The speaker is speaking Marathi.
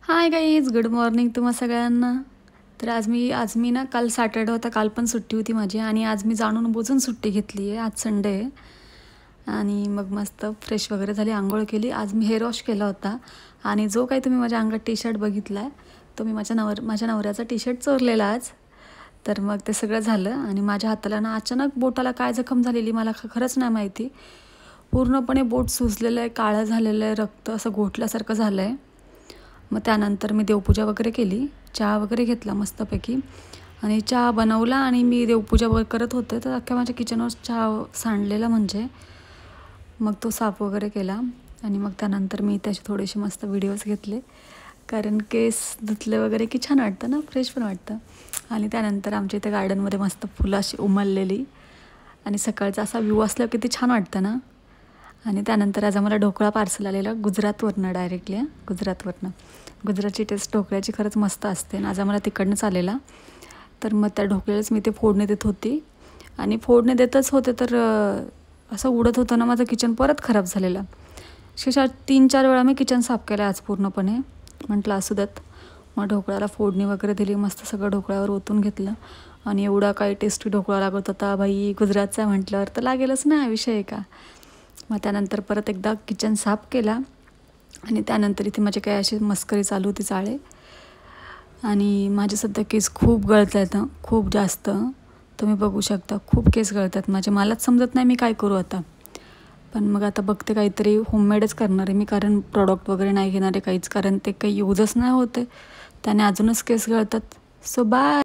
हाय गाईज, गुड मॉर्निंग तुम्हा सगळ्यांना. तर आज मी ना काल सॅटर्डे होता, काल पण सुट्टी होती माझी आणि आज मी जाणून बुजून सुट्टी घेतली आहे. आज संडे आहे आणि मग मस्त फ्रेश वगैरे झाली, आंघोळ केली. आज मी हेअर वॉश केला होता आणि जो काही तुम्ही माझ्या अंगात टी शर्ट बघितला आहे तो मी माझ्या नवऱ्याचा टी शर्ट चोरलेला आज. तर मग ते सगळं झालं आणि माझ्या हाताला ना अचानक बोटाला काय जखम झालेली मला खरंच नाही माहिती. पूर्णपणे बोट सुजलेलं आहे, काळं झालेलं आहे, रक्त असं घोटल्यासारखं झालं आहे. मग त्यानंतर मी देवपूजा वगैरे केली, चहा वगैरे घेतला मस्तपैकी आणि चहा बनवला आणि मी देवपूजा वगैरे करत होते तर अख्ख्या माझ्या किचनवर चहा सांडलेला. म्हणजे मग तो साफ वगैरे केला आणि मग त्यानंतर मी त्याचे थोडेसे मस्त व्हिडिओज घेतले, कारण केस धुतले वगैरे की छान वाटतं ना, फ्रेश पण वाटतं. आणि त्यानंतर आमच्या इथे गार्डनमध्ये मस्त फुलं अशी उमललेली आणि सकाळचा असा व्ह्यू असला किती छान वाटतं ना. आणि त्यानंतर आज आम्हाला ढोकळा पार्सल आलेला गुजरातवरनं, डायरेक्टली गुजरातची टेस्ट ढोकळ्याची खरंच मस्त असते आणि आज आम्हाला तिकडनंच आलेला. तर मग त्या ढोकळ्यालाच मी ते फोडणी देत होती आणि फोडणी देतच होते तर असं उडत होतं ना माझं किचन, परत खराब झालेलं. अक्षरशः 3-4 वेळा मी किचन साफ केलं आज पूर्णपणे. म्हटलं असू देत. मग ढोकळ्याला फोडणी वगैरे दिली, मस्त सगळं ढोकळ्यावर ओतून घेतलं आणि एवढा काही टेस्टी ढोकळा लागत होता बाई. गुजरातचा म्हटल्यावर तर लागेलच ना, विषय आहे का. मग त्यानंतर परत एकदा किचन साफ केला आणि त्यानंतर इथे माझे काय अशी मस्करी चालू होती, चाळे. आणि माझे सध्या केस खूप गळत आहेत, खूप जास्त. तुम्ही बघू शकता खूप केस गळतात माझे. मलाच समजत नाही मी काय करू आता. पण मग आता बघते काहीतरी होममेडच करणार आहे मी, कारण प्रॉडक्ट वगैरे नाही घेणार आहे काहीच, कारण ते काही यूजच नाही होते, त्याने अजूनच केस गळतात. So bye.